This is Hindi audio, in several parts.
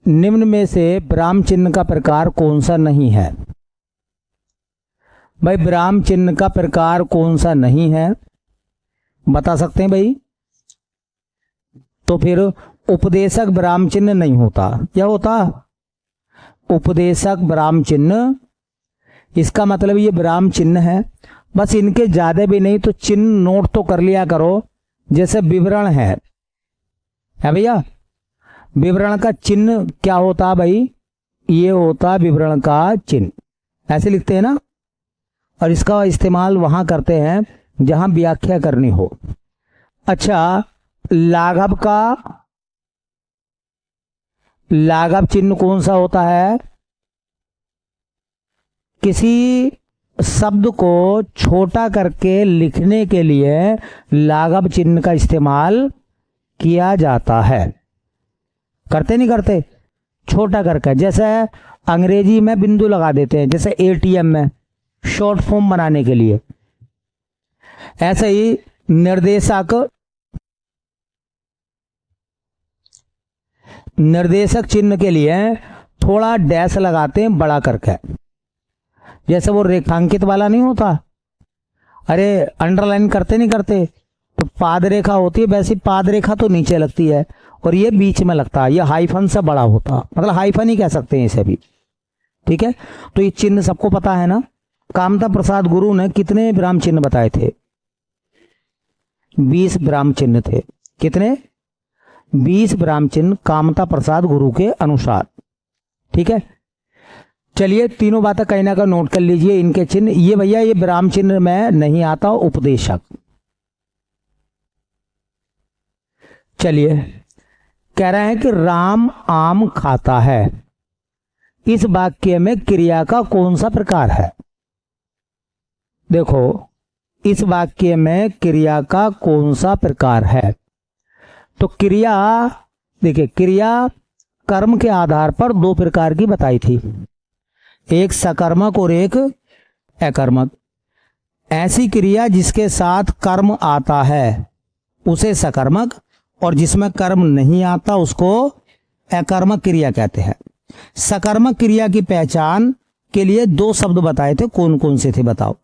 निम्न में से विराम चिन्ह का प्रकार कौन सा नहीं है? भाई विराम चिन्ह का प्रकार कौन सा नहीं है बता सकते हैं भाई? तो फिर उपदेशक विराम चिन्ह नहीं होता। क्या होता? उपदेशक विराम चिन्ह। इसका मतलब ये विराम चिन्ह है, बस इनके ज्यादा भी नहीं तो चिन्ह नोट तो कर लिया करो। जैसे विवरण है भैया, विवरण का चिन्ह क्या होता भाई? ये होता विवरण का चिन्ह, ऐसे लिखते हैं ना। और इसका इस्तेमाल वहां करते हैं जहां व्याख्या करनी हो। अच्छा, लाघव चिन्ह कौन सा होता है? किसी शब्द को छोटा करके लिखने के लिए लाघव चिन्ह का इस्तेमाल किया जाता है। करते नहीं करते? छोटा करके, जैसे अंग्रेजी में बिंदु लगा देते हैं, जैसे एटीएम में शॉर्ट फॉर्म बनाने के लिए। ऐसे ही निर्देशक चिन्ह के लिए थोड़ा डैश लगाते हैं बड़ा करके, जैसे वो रेखांकित वाला नहीं होता। अरे अंडरलाइन करते नहीं करते? तो पाद रेखा होती है, वैसी पाद रेखा तो नीचे लगती है और ये बीच में लगता है। ये हाइफन से बड़ा होता, मतलब हाइफन ही कह सकते हैं इसे भी। ठीक है, तो ये चिन्ह सबको पता है ना। कामता प्रसाद गुरु ने कितने विराम चिन्ह बताए थे? 20 विराम चिन्ह थे। कितने? 20 विराम चिन्ह कामता प्रसाद गुरु के अनुसार। ठीक है, चलिए तीनों बातें कहीं ना कहीं नोट कर लीजिए। इनके चिन्ह ये भैया, ये विराम चिन्ह में नहीं आता उपदेशक। चलिए, कह रहे हैं कि राम आम खाता है। इस वाक्य में क्रिया का कौन सा प्रकार है? देखो, इस वाक्य में क्रिया का कौन सा प्रकार है? तो क्रिया, देखिए, क्रिया कर्म के आधार पर दो प्रकार की बताई थी, एक सकर्मक और एक अकर्मक। ऐसी क्रिया जिसके साथ कर्म आता है उसे सकर्मक, और जिसमें कर्म नहीं आता उसको अकर्मक क्रिया कहते हैं। सकर्मक क्रिया की पहचान के लिए दो शब्द बताए थे, कौन कौन से थे बताओ?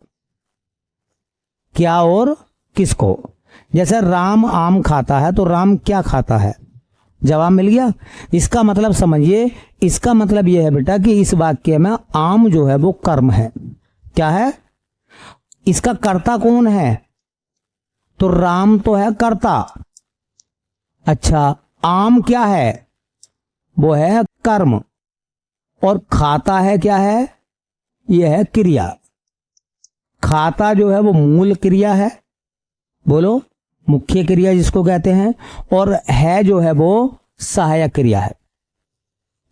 क्या और किसको? जैसे राम आम खाता है, तो राम क्या खाता है? जवाब मिल गया। इसका मतलब समझिए, इसका मतलब यह है बेटा कि इस वाक्य में आम जो है वो कर्म है। क्या है? इसका कर्ता कौन है? तो राम तो है कर्ता। अच्छा, आम क्या है? वो है कर्म। और खाता है क्या है? यह है क्रिया। खाता जो है वो मूल क्रिया है, बोलो, मुख्य क्रिया जिसको कहते हैं, और है जो है वो सहायक क्रिया है।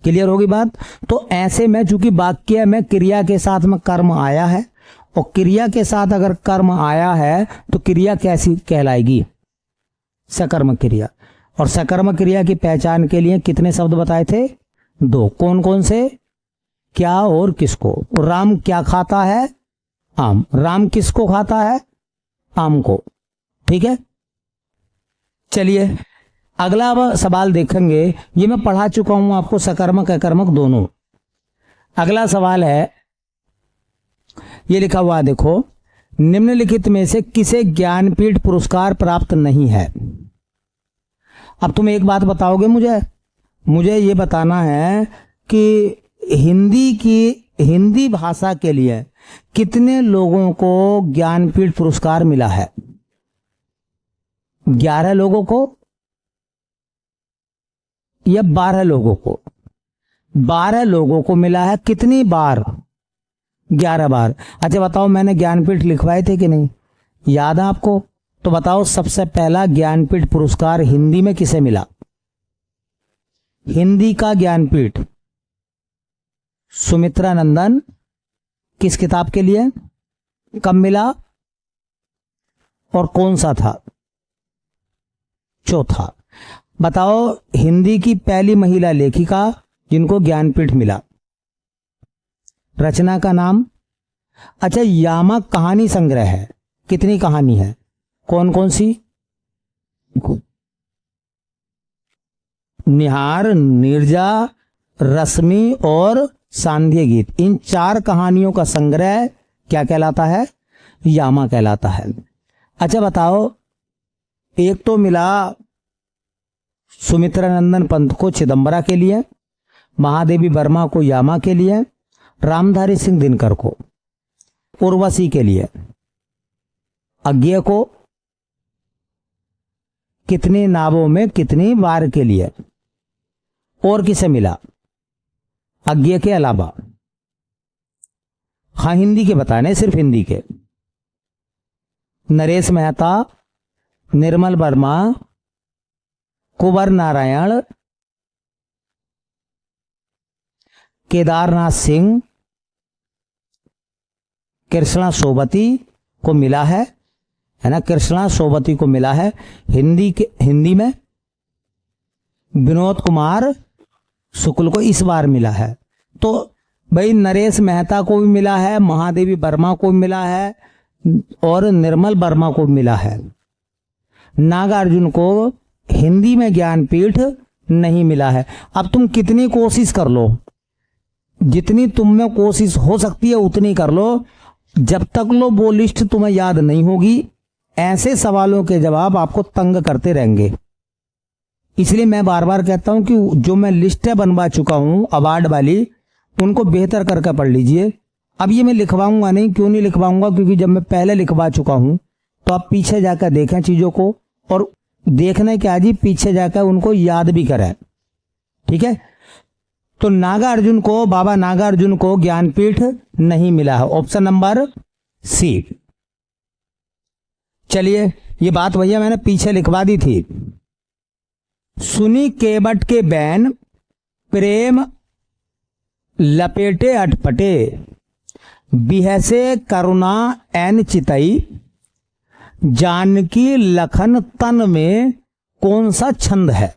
क्लियर होगी बात? तो ऐसे में चूंकि वाक्य में क्रिया के साथ में कर्म आया है, और क्रिया के साथ अगर कर्म आया है तो क्रिया कैसी कहलाएगी? सकर्मक क्रिया। और सकर्मक क्रिया की पहचान के लिए कितने शब्द बताए थे? दो। कौन कौन से? क्या और किसको। राम क्या खाता है? आम। राम किसको खाता है? आम को। ठीक है, चलिए अगला अब सवाल देखेंगे। ये मैं पढ़ा चुका हूं आपको, सकर्मक अकर्मक दोनों। अगला सवाल है, ये लिखा हुआ देखो, निम्नलिखित में से किसे ज्ञानपीठ पुरस्कार प्राप्त नहीं है? अब तुम एक बात बताओगे मुझे ये बताना है कि हिंदी भाषा के लिए कितने लोगों को ज्ञानपीठ पुरस्कार मिला है? 11 लोगों को या 12 लोगों को? 12 लोगों को मिला है। कितनी बार? 11 बार। अच्छा बताओ, मैंने ज्ञानपीठ लिखवाए थे कि नहीं? याद है आपको? तो बताओ, सबसे पहला ज्ञानपीठ पुरस्कार हिंदी में किसे मिला? हिंदी का ज्ञानपीठ सुमित्रा नंदन। किस किताब के लिए? कब मिला और कौन सा था? चौथा। बताओ, हिंदी की पहली महिला लेखिका जिनको ज्ञानपीठ मिला, रचना का नाम? अच्छा, यामक कहानी संग्रह है, कितनी कहानी है? कौन कौन सी? निहार, नीरजा, रश्मि और सांध्य गीत, इन 4 कहानियों का संग्रह क्या कहलाता है? यामा कहलाता है। अच्छा बताओ, एक तो मिला सुमित्रानंदन पंत को चिदंबरा के लिए, महादेवी वर्मा को यामा के लिए, रामधारी सिंह दिनकर को उर्वशी के लिए, अज्ञे को कितनी नावों में कितनी बार के लिए, और किसे मिला अज्ञे के अलावा? हाँ हिंदी के बताने, सिर्फ हिंदी के। नरेश मेहता, निर्मल वर्मा, कुंवर नारायण, केदारनाथ सिंह, कृष्णा सोबती को मिला है ना, कृष्णा सोबती को मिला है। हिंदी में विनोद कुमार शुक्ल को इस बार मिला है। तो भाई नरेश मेहता को भी मिला है, महादेवी वर्मा को भी मिला है और निर्मल वर्मा को भी मिला है। नागार्जुन को हिंदी में ज्ञानपीठ नहीं मिला है। अब तुम कितनी कोशिश कर लो, जितनी तुम में कोशिश हो सकती है उतनी कर लो, जब तक लो वो लिस्ट तुम्हें याद नहीं होगी, ऐसे सवालों के जवाब आपको तंग करते रहेंगे। इसलिए मैं बार बार कहता हूं कि जो मैं लिस्टें बनवा चुका हूं अवार्ड वाली, उनको बेहतर करके पढ़ लीजिए। अब ये मैं लिखवाऊंगा नहीं, क्यों नहीं लिखवाऊंगा? क्योंकि जब मैं पहले लिखवा चुका हूं तो आप पीछे जाकर देखें चीजों को, और देखने क्या जी, पीछे जाकर उनको याद भी करें। ठीक है, तो नागार्जुन को, बाबा नागार्जुन को ज्ञानपीठ नहीं मिला है, ऑप्शन नंबर सी। चलिए, ये बात भैया मैंने पीछे लिखवा दी थी। सुनी केवट के बैन, प्रेम लपेटे अटपटे, बिहसे करुणा एन चितई, जानकी लखन तन में कौन सा छंद है?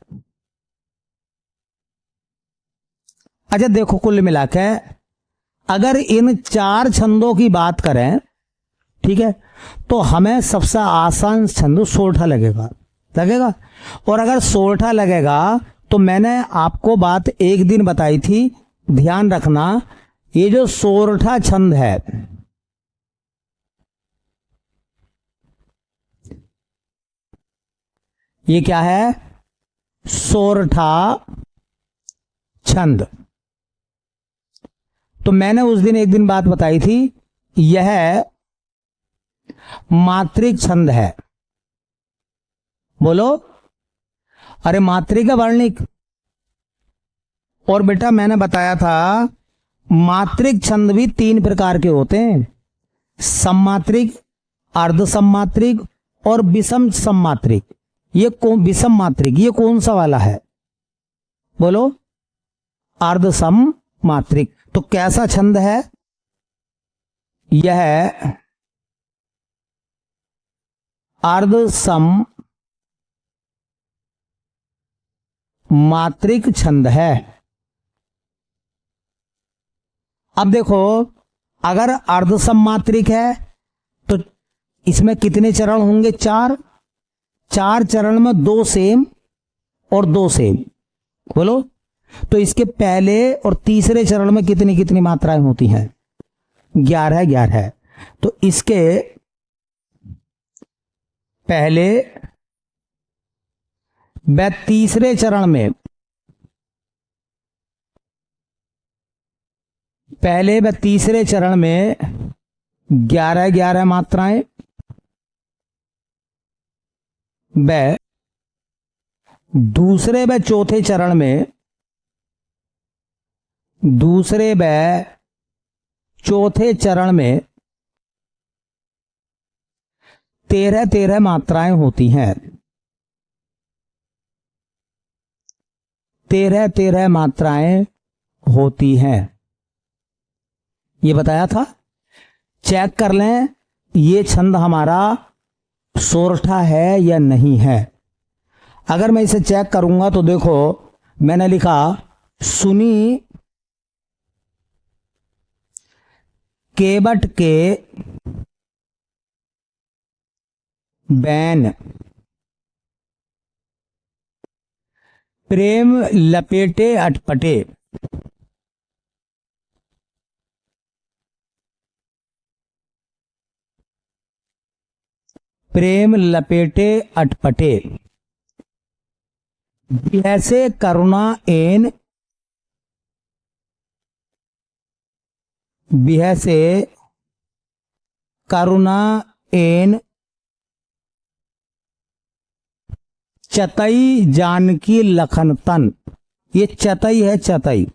अच्छा देखो, कुल मिलाकर अगर इन 4 छंदों की बात करें, ठीक है, तो हमें सबसे आसान छंद सोरठा लगेगा। और अगर सोरठा लगेगा तो मैंने आपको बात एक दिन बताई थी, ध्यान रखना, ये जो सोरठा छंद है, ये क्या है? सोरठा छंद। तो मैंने उस दिन एक दिन बात बताई थी, यह मात्रिक छंद है। बोलो, अरे मात्रिक है वर्णिक? और बेटा मैंने बताया था मात्रिक छंद भी 3 प्रकार के होते हैं, सममात्रिक, अर्ध सममात्रिक और विषम सममात्रिक। ये कौन विषम मात्रिक, ये कौन सा वाला है? बोलो, अर्ध सममात्रिक। तो कैसा छंद है यह? अर्ध सम मात्रिक छंद है। अब देखो, अगर अर्ध सममात्रिक है तो इसमें कितने चरण होंगे? 4। 4 चरण में 2 सेम और 2 सेम। बोलो, तो इसके पहले और तीसरे चरण में कितनी कितनी मात्राएं होती हैं? 11 11। तो इसके पहले व तीसरे चरण में, पहले व तीसरे चरण में 11 11 मात्राएं, व दूसरे व चौथे चरण में, दूसरे व चौथे चरण में 13 13 मात्राएं होती हैं। 13 13 मात्राएं होती हैं, ये बताया था। चेक कर लें ये छंद हमारा सोरठा है या नहीं है। अगर मैं इसे चेक करूंगा तो देखो, मैंने लिखा सुनी केवट के बैन, प्रेम लपेटे अटपटे, प्रेम लपेटे अटपटे, ऐसे करुणा एन, बिह से करुणा एन, चतई जानकी लखन तन। ये चतई है, चतई,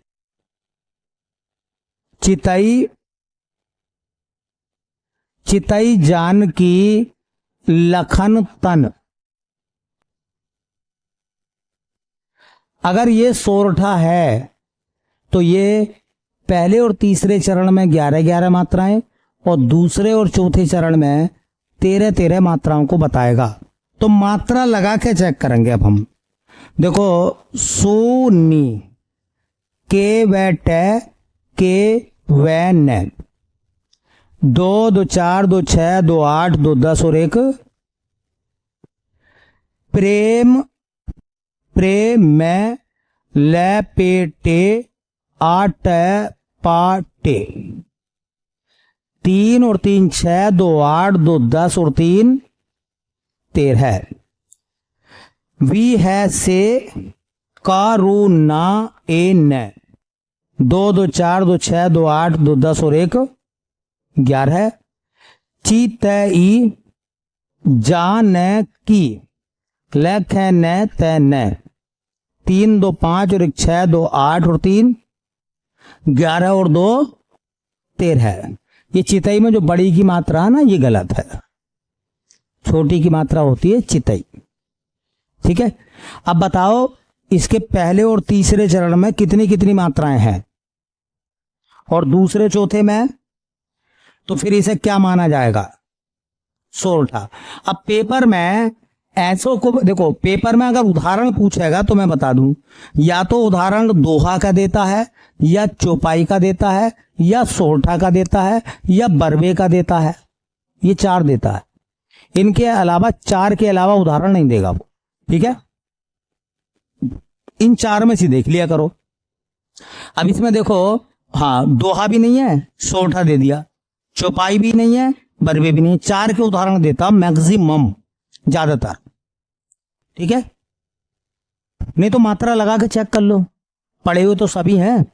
चितई, चितई जानकी लखन तन। अगर ये सोरठा है तो ये पहले और तीसरे चरण में 11-11 मात्राएं और दूसरे और चौथे चरण में 13-13 मात्राओं को बताएगा। तो मात्रा लगा के चेक करेंगे अब हम। देखो, सुनी, के व टे, के व न, 2 2 4 2 6 2 8 2 10 और 1 प्रेम, प्रेम में लपेटे आट पाटे, 3 और 3 6 2 8 2 10 और 3 13। वी है से कारुना एन, 2 2 4 2 6 2 8 2 10 और 1 11। चितई जान की, लख न तन, 3 2 5 और 1 6 2 8 और 3 11 और 2 13। ये चितई में जो बड़ी की मात्रा है ना, ये गलत है, छोटी की मात्रा होती है चितई। ठीक है, अब बताओ इसके पहले और तीसरे चरण में कितनी कितनी मात्राएं हैं और दूसरे चौथे में, तो फिर इसे क्या माना जाएगा? सोरठा। अब पेपर में ऐसो को देखो, पेपर में अगर उदाहरण पूछेगा तो मैं बता दूं, या तो उदाहरण दोहा का देता है, या चौपाई का देता है, या सोरठा का देता है, या बरवे का देता है। ये 4 देता है, इनके अलावा 4 के अलावा उदाहरण नहीं देगा वो। ठीक है, इन 4 में से देख लिया करो। अब इसमें देखो, हाँ, दोहा भी नहीं है, सोरठा दे दिया, चौपाई भी नहीं है, बरवे भी नहीं है, 4 के उदाहरण देता मैक्सिमम, ज्यादातर। ठीक है, नहीं तो मात्रा लगा के चेक कर लो, पढ़े हुए तो सभी हैं।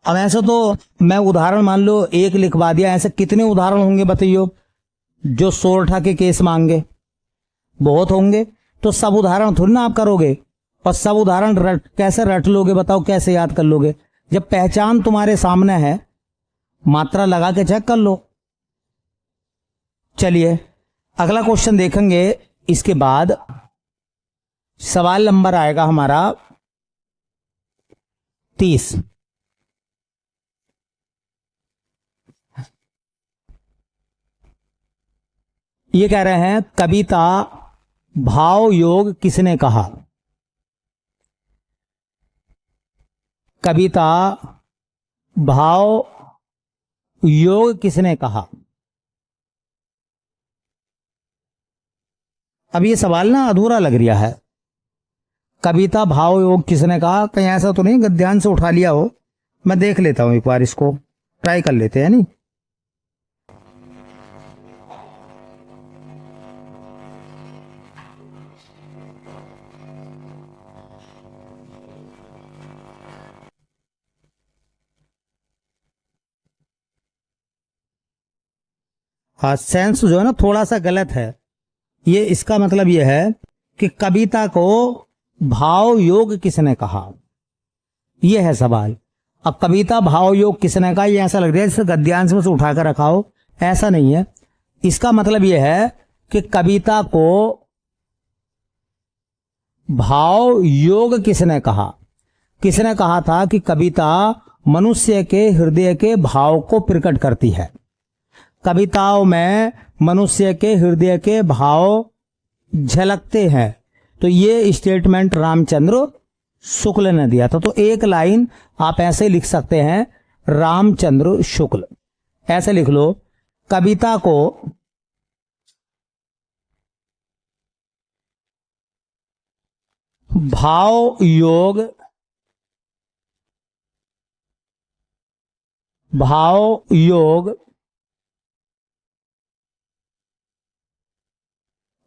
अब ऐसा तो मैं उदाहरण मान लो 1 लिखवा दिया, ऐसे कितने उदाहरण होंगे बताइयो जो सोरठा के केस मांगे? बहुत होंगे। तो सब उदाहरण थोड़ी ना आप करोगे, और सब उदाहरण कैसे रट लोगे बताओ, कैसे याद कर लोगे? जब पहचान तुम्हारे सामने है, मात्रा लगा के चेक कर लो। चलिए अगला क्वेश्चन देखेंगे, इसके बाद सवाल नंबर आएगा हमारा 30। ये कह रहे हैं, कविता भाव योग किसने कहा? कविता भाव योग किसने कहा? अब ये सवाल ना अधूरा लग रहा है। कविता भाव योग किसने कहा, कहीं ऐसा तो नहीं गद्यांश से उठा लिया हो? मैं देख लेता हूं एक बार, इसको ट्राई कर लेते हैं। नहीं, हाँ, सेंस जो है ना थोड़ा सा गलत है। ये इसका मतलब यह है कि कविता को भाव योग किसने कहा, यह है सवाल। अब कविता भाव योग किसने कहा, ये ऐसा लग रहा है जैसे गद्यांश में से उठाकर रखा हो, ऐसा नहीं है। इसका मतलब यह है कि कविता को भाव योग किसने कहा? किसने कहा था कि कविता मनुष्य के हृदय के भाव को प्रकट करती है, कविताओं में मनुष्य के हृदय के भाव झलकते हैं। तो ये स्टेटमेंट रामचंद्र शुक्ल ने दिया था। तो एक लाइन आप ऐसे लिख सकते हैं, रामचंद्र शुक्ल, ऐसे लिख लो, कविता को भाव योग, भाव योग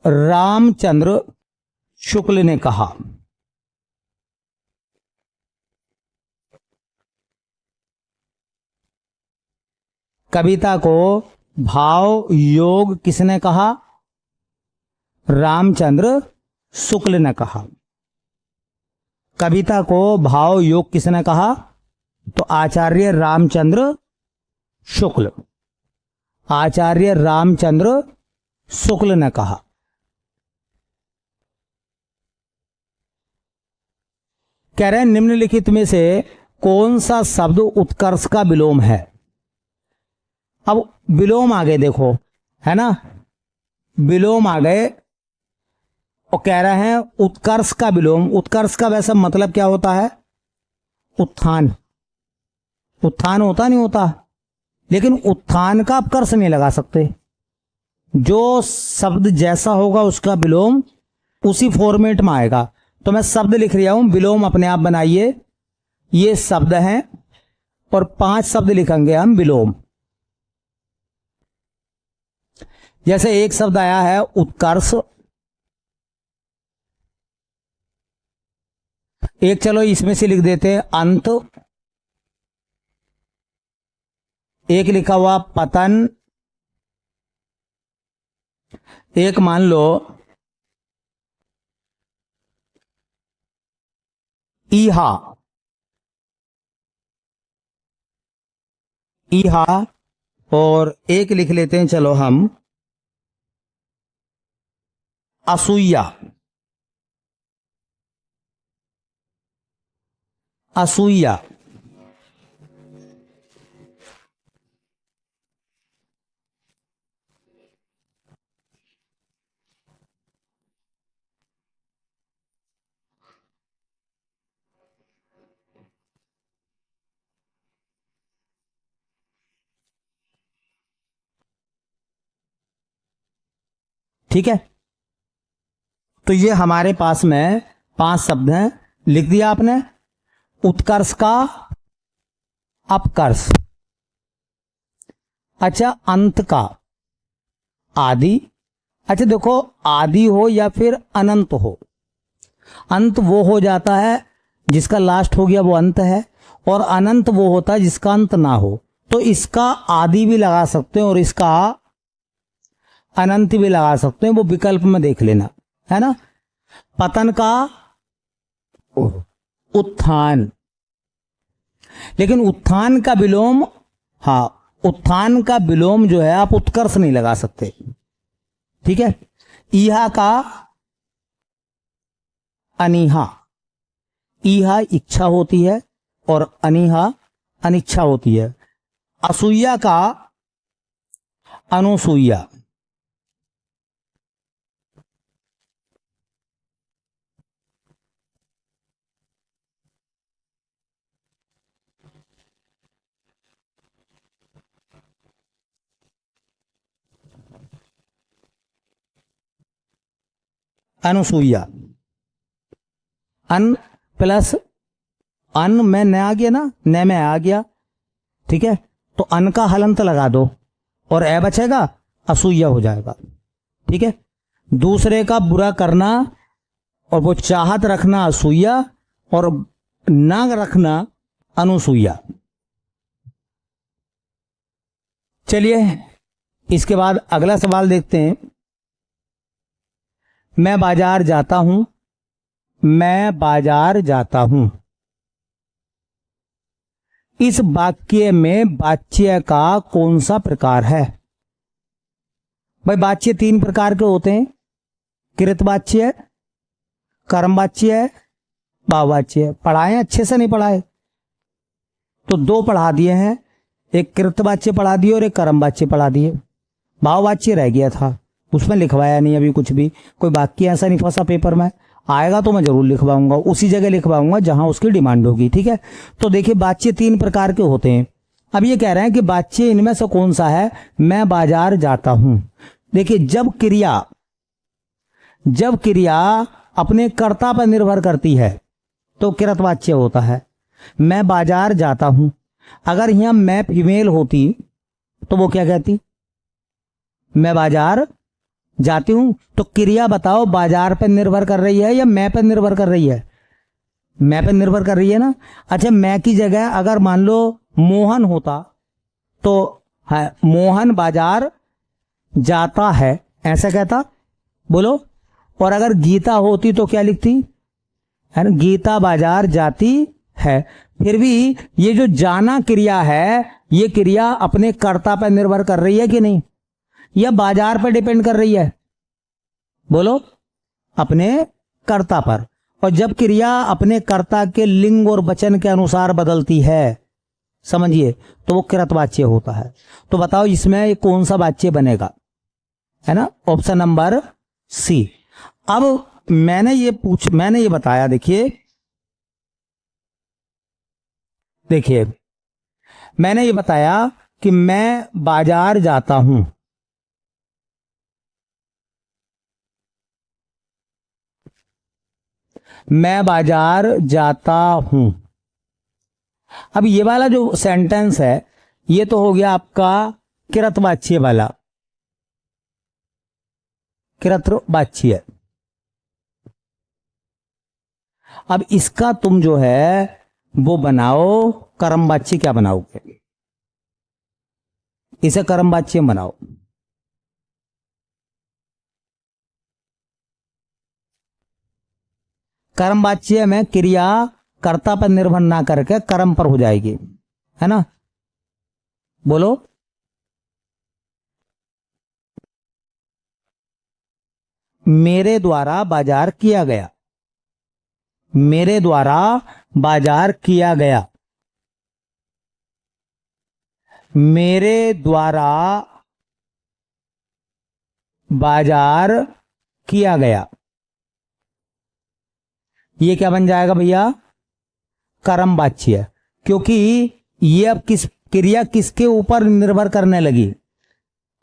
रामचंद्र शुक्ल ने कहा। कविता को भाव योग किसने कहा? रामचंद्र शुक्ल ने कहा। कविता को भाव योग किसने कहा? तो आचार्य रामचंद्र शुक्ल, आचार्य रामचंद्र शुक्ल ने कहा। कह रहे हैं निम्नलिखित में से कौन सा शब्द उत्कर्ष का विलोम है? अब विलोम आ गए, देखो है ना, विलोम आ गए और कह रहे हैं उत्कर्ष का विलोम। उत्कर्ष का वैसा मतलब क्या होता है? उत्थान। उत्थान होता नहीं होता, लेकिन उत्थान का अपकर्ष नहीं लगा सकते। जो शब्द जैसा होगा उसका विलोम उसी फॉर्मेट में आएगा। तो मैं शब्द लिख रहा हूं, विलोम अपने आप बनाइए। ये शब्द हैं और 5 शब्द लिखेंगे हम विलोम। जैसे एक शब्द आया है उत्कर्ष, एक चलो इसमें से लिख देते हैं अंत, एक लिखा हुआ पतन, एक मान लो ईहा, ईहा, और एक लिख लेते हैं चलो हम असूया, असूया। ठीक है, तो ये हमारे पास में 5 शब्द हैं, लिख दिया आपने। उत्कर्ष का अपकर्ष, अच्छा अंत का आदि। अच्छा देखो, आदि हो या फिर अनंत हो, अंत वो हो जाता है जिसका लास्ट हो गया वो अंत है, और अनंत वो होता है जिसका अंत ना हो। तो इसका आदि भी लगा सकते हैं और इसका अनंत भी लगा सकते हैं, वो विकल्प में देख लेना, है ना। पतन का उत्थान, लेकिन उत्थान का विलोम, हाँ उत्थान का विलोम जो है आप उत्कर्ष नहीं लगा सकते, ठीक है। ईहा का अनीहा, ईहा इच्छा होती है और अनीहा अनिच्छा होती है। असूया का अनुसूया, अनुसूया। अन प्लस अन में न आ गया ना, न में आ गया, ठीक है। तो अन का हलंत लगा दो और ए बचेगा, असूया हो जाएगा, ठीक है। दूसरे का बुरा करना और वो चाहत रखना असूया, और ना रखना अनुसूया। चलिए इसके बाद अगला सवाल देखते हैं। मैं बाजार जाता हूं, मैं बाजार जाता हूं। इस वाक्य में वाच्य का कौन सा प्रकार है? भाई वाच्य 3 प्रकार के होते हैं, कृतवाच्य, कर्मवाच्य, भाववाच्य। पढ़ाए अच्छे से नहीं पढ़ाए तो 2 पढ़ा दिए हैं, एक कृतवाच्य पढ़ा दिए और एक कर्मवाच्य पढ़ा दिए। भाववाच्य रह गया था, उसमें लिखवाया नहीं अभी कुछ भी। कोई वाक्य ऐसा नहीं फंसा पेपर में, आएगा तो मैं जरूर लिखवाऊंगा, उसी जगह लिखवाऊंगा जहां उसकी डिमांड होगी, ठीक है। तो देखिए वाच्य 3 प्रकार के होते हैं। अब ये कह रहे हैं कि वाच्य इनमें से कौन सा है? मैं बाजार जाता हूं। देखिए जब क्रिया अपने कर्ता पर निर्भर करती है तो कृतवाच्य होता है। मैं बाजार जाता हूं, अगर यहां मैं फीमेल होती तो वो क्या कहती? मैं बाजार जाती हूं, तो क्रिया बताओ बाजार पे निर्भर कर रही है या मैं पे निर्भर कर रही है? मैं पे निर्भर कर रही है ना। अच्छा, मैं की जगह अगर मान लो मोहन होता तो है मोहन बाजार जाता है, ऐसा कहता, बोलो। और अगर गीता होती तो क्या लिखती? है ना, गीता बाजार जाती है। फिर भी ये जो जाना क्रिया है, ये क्रिया अपने कर्ता पर निर्भर कर रही है कि नहीं, या बाजार पर डिपेंड कर रही है? बोलो, अपने कर्ता पर। और जब क्रिया अपने कर्ता के लिंग और वचन के अनुसार बदलती है, समझिए, तो वो कृतवाच्य होता है। तो बताओ इसमें ये कौन सा वाच्य बनेगा? है ना, ऑप्शन नंबर सी। अब मैंने ये बताया, देखिए देखिए मैंने ये बताया कि मैं बाजार जाता हूं। मैं बाजार जाता हूं। अब ये वाला जो सेंटेंस है, ये तो हो गया आपका कृतवाच्य वाला, कृतवाच्य। अब इसका तुम जो है वो बनाओ कर्मवाच्य। क्या बनाओगे? इसे कर्मवाच्य बनाओ। कर्मवाच्य में क्रिया कर्ता पर निर्भर ना करके कर्म पर हो जाएगी, है ना। बोलो, मेरे द्वारा बाजार किया गया। मेरे द्वारा बाजार किया गया। मेरे द्वारा बाजार किया गया। ये क्या बन जाएगा भैया? कर्मवाच्य। क्योंकि ये अब क्रिया किसके ऊपर निर्भर करने लगी?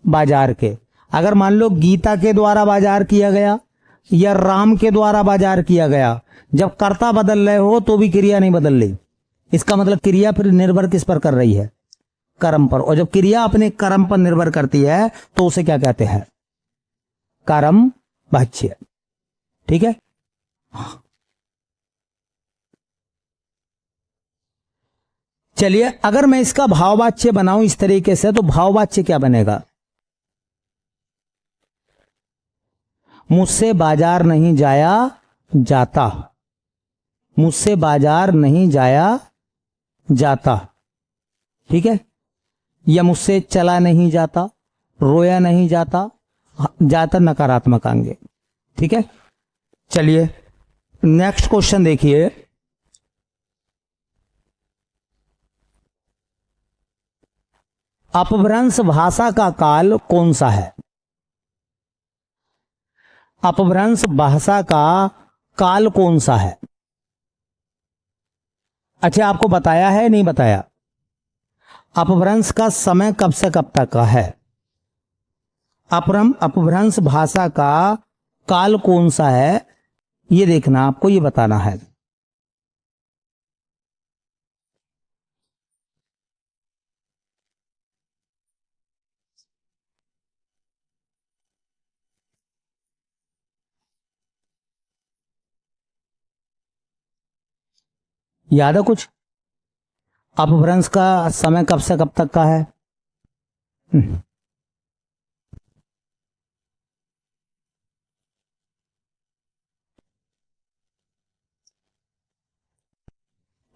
बाजार के। अगर मान लो गीता के द्वारा बाजार किया गया या राम के द्वारा बाजार किया गया, जब कर्ता बदल रहे हो तो भी क्रिया नहीं बदल रही। इसका मतलब क्रिया फिर निर्भर किस पर कर रही है? कर्म पर। और जब क्रिया अपने कर्म पर निर्भर करती है तो उसे क्या कहते हैं? कर्मवाच्य। ठीक है। चलिए, अगर मैं इसका भाववाच्य बनाऊं इस तरीके से, तो भाववाच्य क्या बनेगा? मुझसे बाजार नहीं जाया जाता। मुझसे बाजार नहीं जाया जाता। ठीक है। या मुझसे चला नहीं जाता, रोया नहीं जाता। जाता नकारात्मक आएंगे। ठीक है। चलिए नेक्स्ट क्वेश्चन देखिए। अपभ्रंश भाषा का काल कौन सा है? अपभ्रंश भाषा का काल कौन सा है? अच्छा, आपको बताया है नहीं बताया? अपभ्रंश का समय कब से कब तक का है? अपभ्रंश भाषा का काल कौन सा है, ये देखना, आपको ये बताना है। याद है कुछ? अपभ्रंश का समय कब से कब तक का है?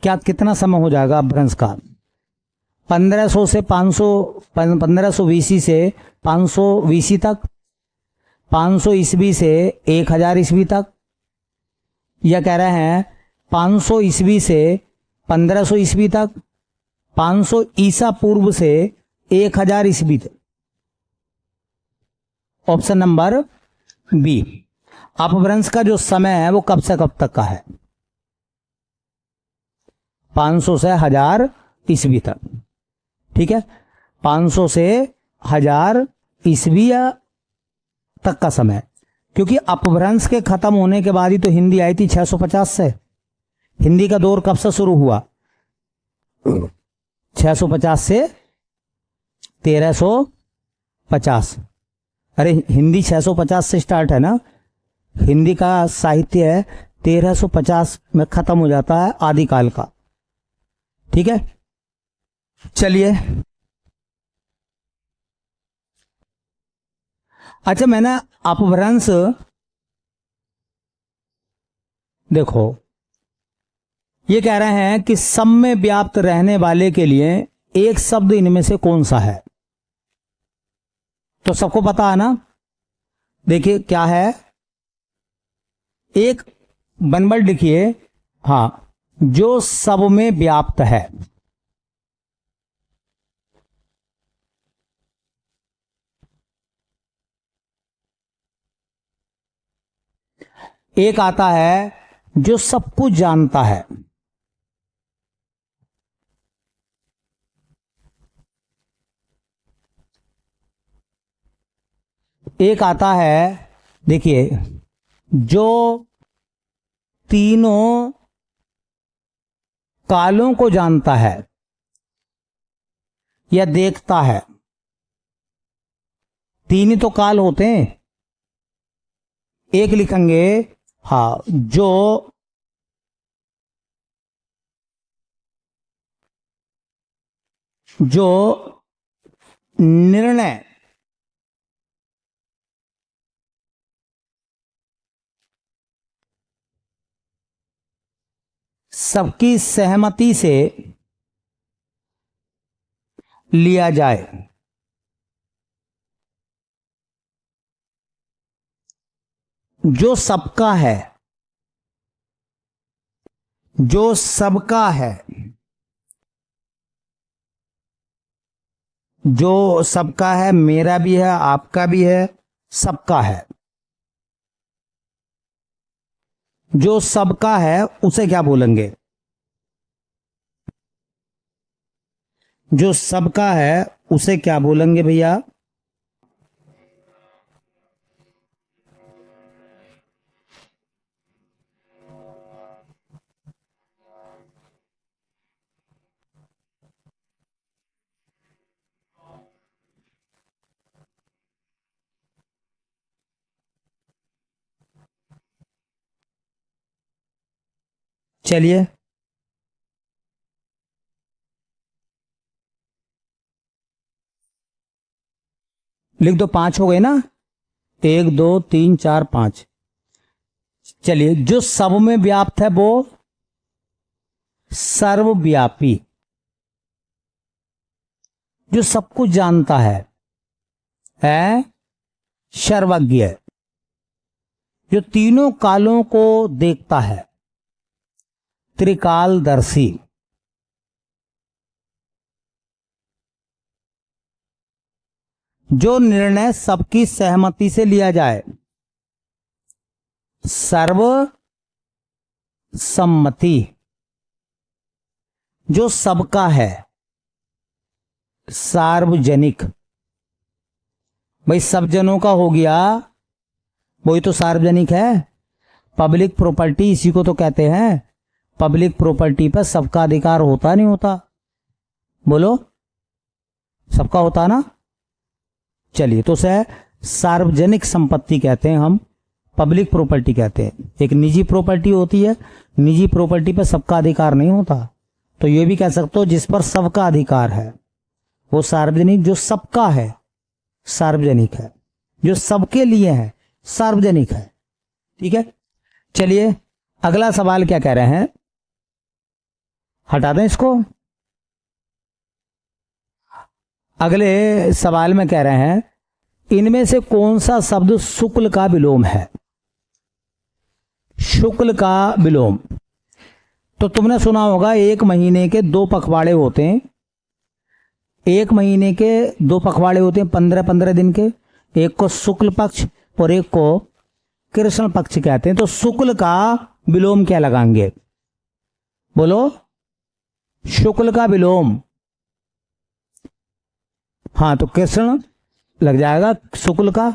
क्या कितना समय हो जाएगा अपभ्रंश का? 1500 से 500, 1500 बीसी से 500 बीसी तक, 500 ईस्वी से 1000 ईस्वी तक, या कह रहे हैं 500 ईस्वी से 1500 ईस्वी तक, 500 ईसा पूर्व से 1000 ईस्वी तक। Option number B. अपभ्रंश का जो समय है वो कब से कब तक का है? 500 से 1000 ईस्वी तक। ठीक है। 500 से 1000 ईस्वी तक का समय। क्योंकि अपभ्रंश के खत्म होने के बाद ही तो हिंदी आई थी 650 से। हिंदी का दौर कब से शुरू हुआ? 650 से 1350। अरे हिंदी 650 से स्टार्ट है ना, हिंदी का साहित्य है 1350 में खत्म हो जाता है आदिकाल का। ठीक है, चलिए। अच्छा, मैंने अपभ्रंश, देखो ये कह रहे हैं कि सब में व्याप्त रहने वाले के लिए एक शब्द इनमें से कौन सा है। तो सबको पता है ना, देखिए क्या है, एक बनबल लिखिए, हाँ, जो सब में व्याप्त है। एक आता है जो सब कुछ जानता है। एक आता है, देखिए, जो तीनों कालों को जानता है या देखता है। तीन ही तो काल होते हैं। एक लिखेंगे, हाँ, जो निर्णय सबकी सहमति से लिया जाए। जो सबका है, जो सबका है, जो सबका है, मेरा भी है, आपका भी है, सबका है। जो सबका है उसे क्या बोलेंगे? जो सबका है उसे क्या बोलेंगे भैया? चलिए, लिख दो। 5 हो गए ना, 1 2 3 4 5। चलिए, जो सब में व्याप्त है वो सर्वव्यापी, जो सब कुछ जानता है सर्वज्ञ, जो तीनों कालों को देखता है त्रिकालदर्शी, जो निर्णय सबकी सहमति से लिया जाए सर्वसम्मति, जो सबका है सार्वजनिक। भाई सब जनों का हो गया, वही तो सार्वजनिक है। पब्लिक प्रॉपर्टी इसी को तो कहते हैं। पब्लिक प्रॉपर्टी पर सबका अधिकार होता नहीं होता? बोलो, सबका होता ना? चलिए, तो उसे सार्वजनिक संपत्ति कहते हैं, हम पब्लिक प्रॉपर्टी कहते हैं। एक निजी प्रॉपर्टी होती है, निजी प्रॉपर्टी पर सबका अधिकार नहीं होता। तो ये भी कह सकते हो जिस पर सबका अधिकार है वो सार्वजनिक। जो सबका है सार्वजनिक है, जो सबके लिए है सार्वजनिक है। ठीक है, चलिए अगला सवाल क्या कह रहे हैं, हटा दें इसको। अगले सवाल में कह रहे हैं, इनमें से कौन सा शब्द शुक्ल का विलोम है? शुक्ल का विलोम। तो तुमने सुना होगा 1 महीने के 2 पखवाड़े होते हैं। 1 महीने के 2 पखवाड़े होते हैं 15-15 दिन के। एक को शुक्ल पक्ष और एक को कृष्ण पक्ष कहते हैं। तो शुक्ल का विलोम क्या लगाएंगे? बोलो, शुक्ल का विलोम। हाँ, तो कृष्ण लग जाएगा। शुक्ल का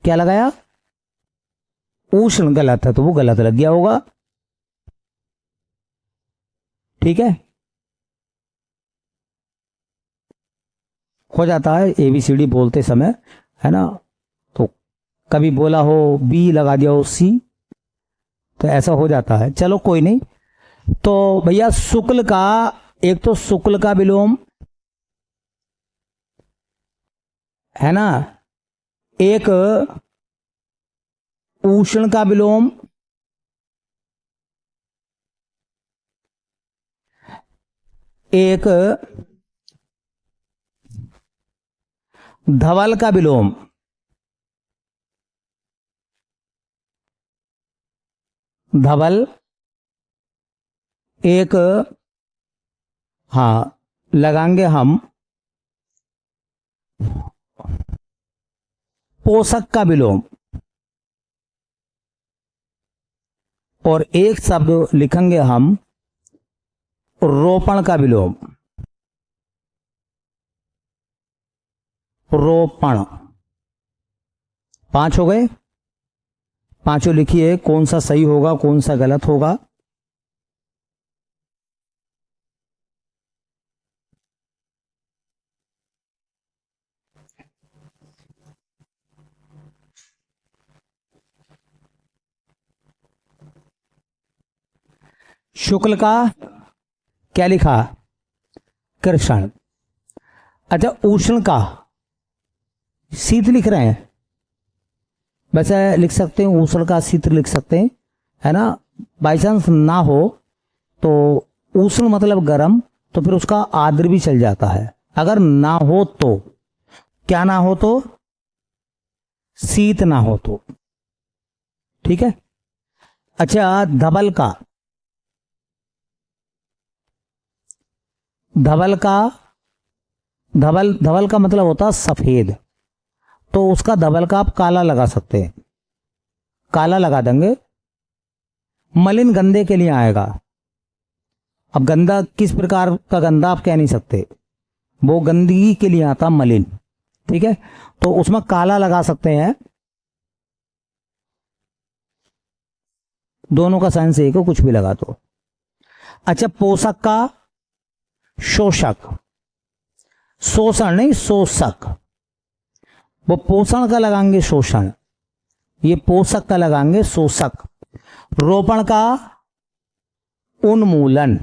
क्या लगाया? उष्ण गलत है, तो वो गलत लग गया होगा। ठीक है, हो जाता है ABCD बोलते समय, है ना। तो कभी बोला हो B लगा दिया हो C, तो ऐसा हो जाता है। चलो कोई नहीं। तो भैया शुक्ल का, एक तो शुक्ल का विलोम है ना, एक उष्ण का विलोम, एक धवल का विलोम, धवल, एक हाँ लगाएंगे हम पोषक का विलोम, और एक शब्द लिखेंगे हम रोपण का विलोम, रोपण। 5 हो गए। पांचों लिखिए, कौन सा सही होगा कौन सा गलत होगा। शुक्ल का क्या लिखा, कृष्ण। अच्छा उष्ण का शीत लिख रहे हैं, वैसे लिख सकते हैं उष्ण का शीत लिख सकते हैं, है ना। बाई चांस ना हो तो उष्ण मतलब गर्म, तो फिर उसका आर्द्र भी चल जाता है। अगर ना हो तो क्या, ना हो तो शीत, ना हो तो, ठीक है। अच्छा धवल का, धवल का, धवल का मतलब होता है सफेद, तो उसका धवल का आप काला लगा सकते हैं, काला लगा देंगे। मलिन गंदे के लिए आएगा। अब गंदा किस प्रकार का गंदा आप कह नहीं सकते, वो गंदगी के लिए आता मलिन, ठीक है। तो उसमें काला लगा सकते हैं, दोनों का साइन एक हो, कुछ भी लगा दो। अच्छा पोषक का शोषक, शोषण नहीं शोषक, वो पोषण का लगाएंगे शोषण, ये पोषक का लगाएंगे शोषक। रोपण का उन्मूलन,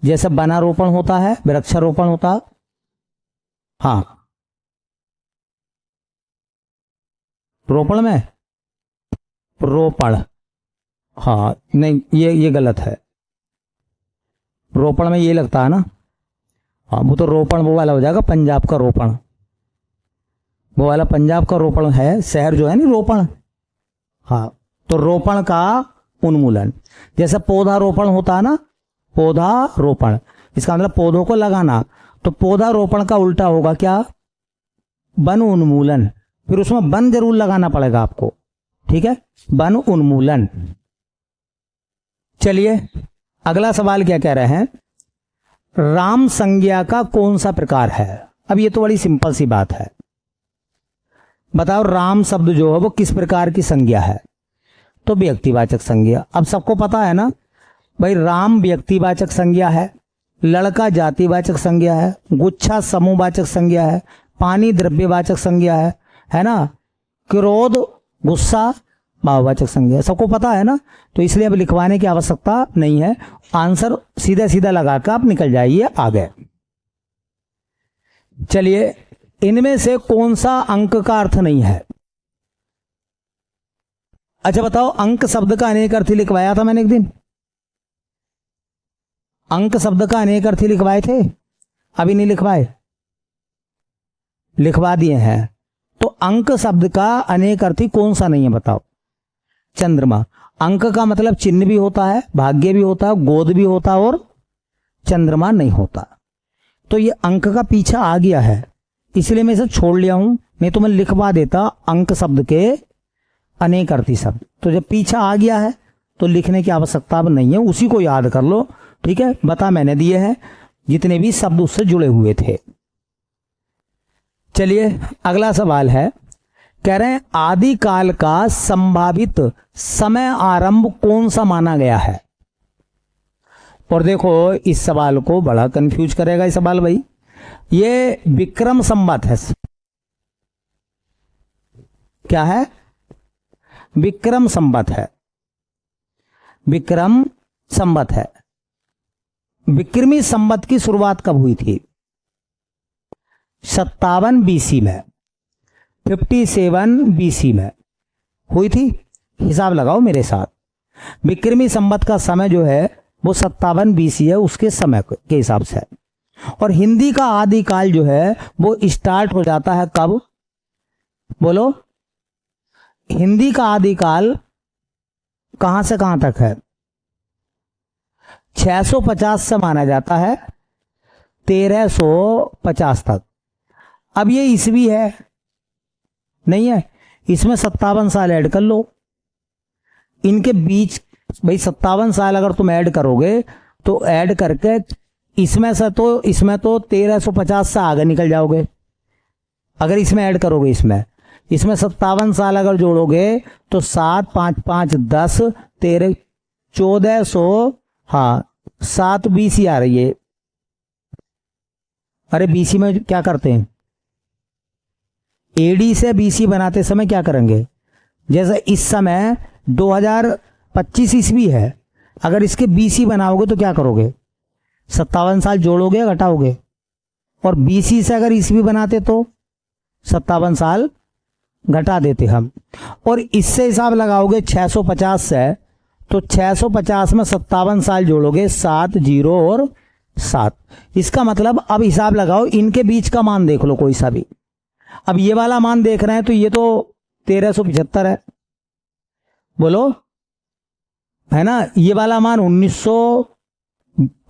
जैसे वनारोपण होता है, वृक्षारोपण होता, हाँ रोपण में रोपण, हाँ नहीं ये गलत है, रोपण में ये लगता है ना, हाँ वो तो रोपण वो वाला हो जाएगा, पंजाब का रोपण, वो वाला पंजाब का रोपण है, शहर जो है ना रोपण, हाँ। तो रोपण का उन्मूलन, जैसे पौधारोपण होता है ना, पौधारोपण इसका मतलब पौधों को लगाना, तो पौधारोपण का उल्टा होगा क्या, वन उन्मूलन। फिर उसमें वन जरूर लगाना पड़ेगा आपको, ठीक है, वन उन्मूलन। चलिए अगला सवाल क्या कह रहे हैं, राम संज्ञा का कौन सा प्रकार है। अब ये तो बड़ी सिंपल सी बात है, बताओ राम शब्द जो है वो किस प्रकार की संज्ञा है। तो व्यक्तिवाचक संज्ञा। अब सबको पता है ना भाई, राम व्यक्तिवाचक संज्ञा है, लड़का जातिवाचक संज्ञा है, गुच्छा समूहवाचक संज्ञा है, पानी द्रव्यवाचक संज्ञा है ना, क्रोध गुस्सा भाववाचक संज्ञा, सबको पता है ना। तो इसलिए अब लिखवाने की आवश्यकता नहीं है, आंसर सीधा सीधा लगाकर आप निकल जाइए आगे। चलिए इनमें से कौन सा अंक का अर्थ नहीं है। अच्छा बताओ, अंक शब्द का अनेक अर्थ लिखवाया था मैंने एक दिन, अंक शब्द का अनेक अर्थ लिखवाए थे, अभी नहीं लिखवाए, लिखवा दिए हैं। तो अंक शब्द का अनेक अर्थी कौन सा नहीं है बताओ। चंद्रमा, अंक का मतलब चिन्ह भी होता है, भाग्य भी होता है, गोद भी होता है, और चंद्रमा नहीं होता। तो ये अंक का पीछा आ गया है, इसलिए मैं इसे छोड़ लिया हूं, नहीं तो मैं लिखवा देता अंक शब्द के अनेक अर्थी शब्द। तो जब पीछा आ गया है तो लिखने की आवश्यकता अब नहीं है, उसी को याद कर लो, ठीक है। बता मैंने दिए हैं जितने भी शब्द उससे जुड़े हुए थे। चलिए अगला सवाल है, कह रहे हैं आदिकाल का संभावित समय आरंभ कौन सा माना गया है। और देखो इस सवाल को बड़ा कंफ्यूज करेगा ये सवाल भाई। ये विक्रम संवत है। क्या है? विक्रम संवत है। विक्रम संवत है। विक्रमी संवत की शुरुआत कब हुई थी? 57 BC में, 57 BC में हुई थी। हिसाब लगाओ मेरे साथ। विक्रमी संवत का समय जो है वो 57 BC है, उसके समय के हिसाब से। और हिंदी का आदिकाल जो है वो स्टार्ट हो जाता है कब? बोलो। हिंदी का आदिकाल कहां से कहां तक है? 650 से माना जाता है 1350 तक। अब ये ईस्वी है नहीं है, इसमें 57 साल ऐड कर लो। इनके बीच भाई 57 साल अगर तुम ऐड करोगे तो ऐड करके इसमें तो 1350 से आगे निकल जाओगे। अगर इसमें ऐड करोगे, इसमें 57 साल अगर जोड़ोगे तो 7 5 5 10 13 1400, हाँ 7 BC आ रही है। अरे BC में क्या करते हैं? AD से BC बनाते समय क्या करेंगे? जैसे इस समय 2025 ईस्वी है, अगर इसके BC बनाओगे तो क्या करोगे? 57 साल जोड़ोगे या घटाओगे? और BC से अगर ईस्वी बनाते तो 57 साल घटा देते हम। और इससे हिसाब लगाओगे 650 से, तो 650 में 57 साल जोड़ोगे, 7 0 और 7। इसका मतलब अब हिसाब लगाओ, इनके बीच का मान देख लो कोई सा भी। अब ये वाला मान देख रहे हैं तो ये तो 1375 है, बोलो, है ना। ये वाला मान 1900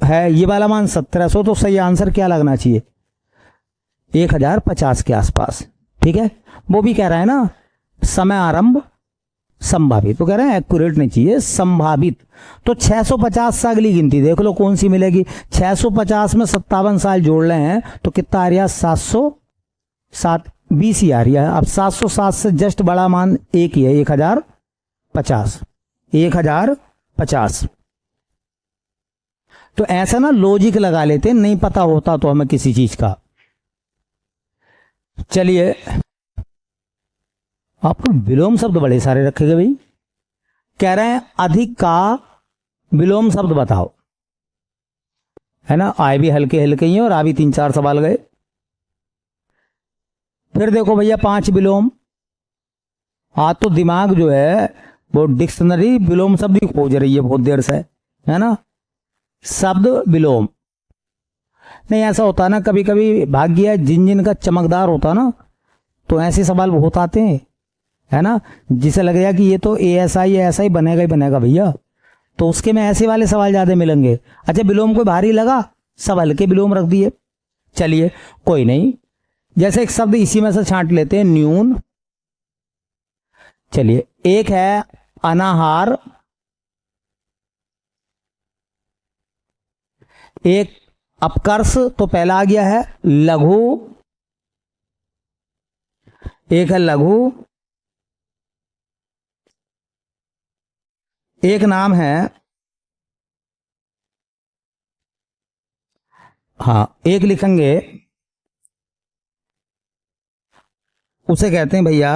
है, ये वाला मान 1700। तो सही आंसर क्या लगना चाहिए? 1050 के आसपास। ठीक है, वो भी कह रहा है ना समय आरंभ संभावित, तो कह रहे हैं एक्यूरेट नहीं चाहिए, संभावित। तो 650 से अगली गिनती देख लो कौन सी मिलेगी। 650 में 57 साल जोड़ रहे हैं तो कितना आ रहा है? 707 BC आ रही है। अब 707 से जस्ट बड़ा मान एक ही है, 1050। 1050। तो ऐसा ना लॉजिक लगा लेते, नहीं पता होता तो हमें किसी चीज का। चलिए, आपको विलोम शब्द बड़े सारे रखे गए भाई। कह रहे हैं अधिक का विलोम शब्द बताओ, है ना। आए भी हल्के हल्के ही हैं और आ भी 3-4 सवाल गए। फिर देखो भैया 5 विलोम। आज तो दिमाग जो है वो डिक्शनरी विलोम शब्द ही खोज रही है बहुत देर से, है ना। शब्द विलोम नहीं, ऐसा होता ना कभी कभी भाग्य जिन जिन का चमकदार होता ना, तो ऐसे सवाल बहुत आते हैं, है ना, जिसे लगेगा कि ये तो ऐसा ही बनेगा ही बनेगा भैया, तो उसके में ऐसे वाले सवाल ज्यादा मिलेंगे। अच्छा, विलोम कोई भारी लगा, सब हल्के विलोम रख दिए। चलिए कोई नहीं, जैसे एक शब्द इसी में से छांट लेते हैं, न्यून। चलिए, एक है अनाहार, एक अपकर्ष, तो पहला आ गया है लघु, एक है लघु, एक नाम है, हाँ एक लिखेंगे, उसे कहते हैं भैया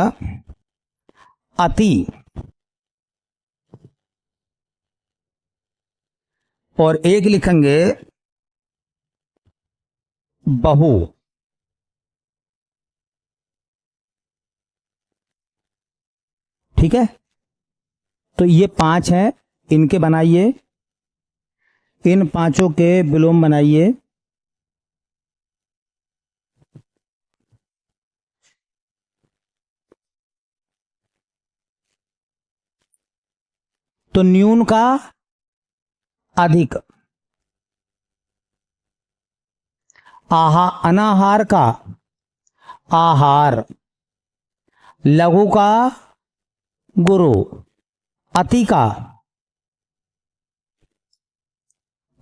अति, और एक लिखेंगे बहु। ठीक है, तो ये 5 हैं, इनके बनाइए, इन 5 के विलोम बनाइए। तो न्यून का अधिक, अनाहार का आहार, लघु का गुरु, अति का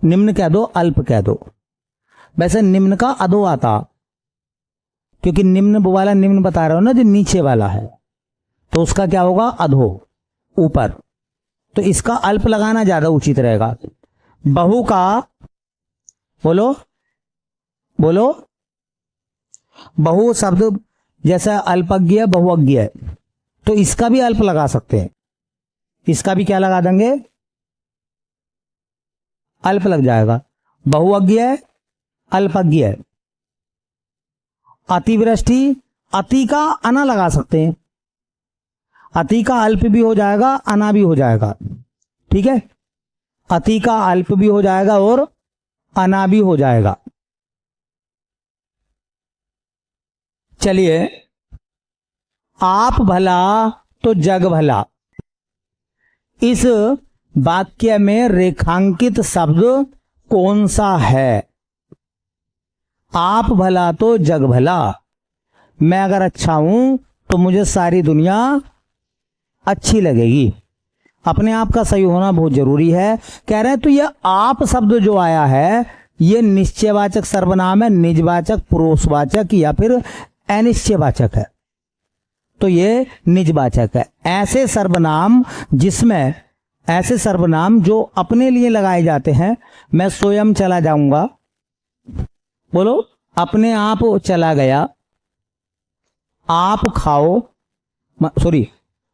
निम्न कह दो, अल्प कह दो। वैसे निम्न का अधो आता, क्योंकि निम्न वाला निम्न बता रहा हो ना, जो नीचे वाला है, तो उसका क्या होगा? अधो, ऊपर। तो इसका अल्प लगाना ज्यादा उचित रहेगा। बहु का, बोलो बोलो, बहु शब्द जैसा अल्पज्ञ बहुअज्ञ है, तो इसका भी अल्प लगा सकते हैं, इसका भी क्या लगा देंगे, अल्प लग जाएगा। बहुअज्ञ अल्पज्ञ। अतिवृष्टि, अति का अना लगा सकते हैं, अति का अल्प भी हो जाएगा, अना भी हो जाएगा, ठीक है। अति का अल्प भी हो जाएगा और अना भी हो जाएगा। चलिए, आप भला तो जग भला, इस वाक्य में रेखांकित शब्द कौन सा है? आप भला तो जग भला, मैं अगर अच्छा हूं तो मुझे सारी दुनिया अच्छी लगेगी। अपने आप का सही होना बहुत जरूरी है। कह रहे हैं तो ये आप शब्द जो आया है ये निश्चयवाचक सर्वनाम है, निजवाचक, पुरुषवाचक या फिर अनिश्चयवाचक है, तो ये निजवाचक है। ऐसे सर्वनाम जो अपने लिए लगाए जाते हैं, मैं स्वयं चला जाऊंगा, बोलो, अपने आप चला गया, आप खाओ, सॉरी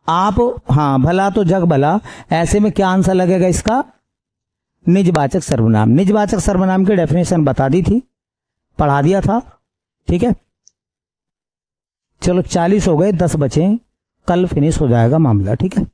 आप, हाँ, भला तो जग भला, ऐसे में क्या आंसर लगेगा इसका? निजवाचक सर्वनाम। निजवाचक सर्वनाम की डेफिनेशन बता दी थी, पढ़ा दिया था, ठीक है। चलो 40 हो गए, 10 बचे, कल फिनिश हो जाएगा मामला, ठीक है।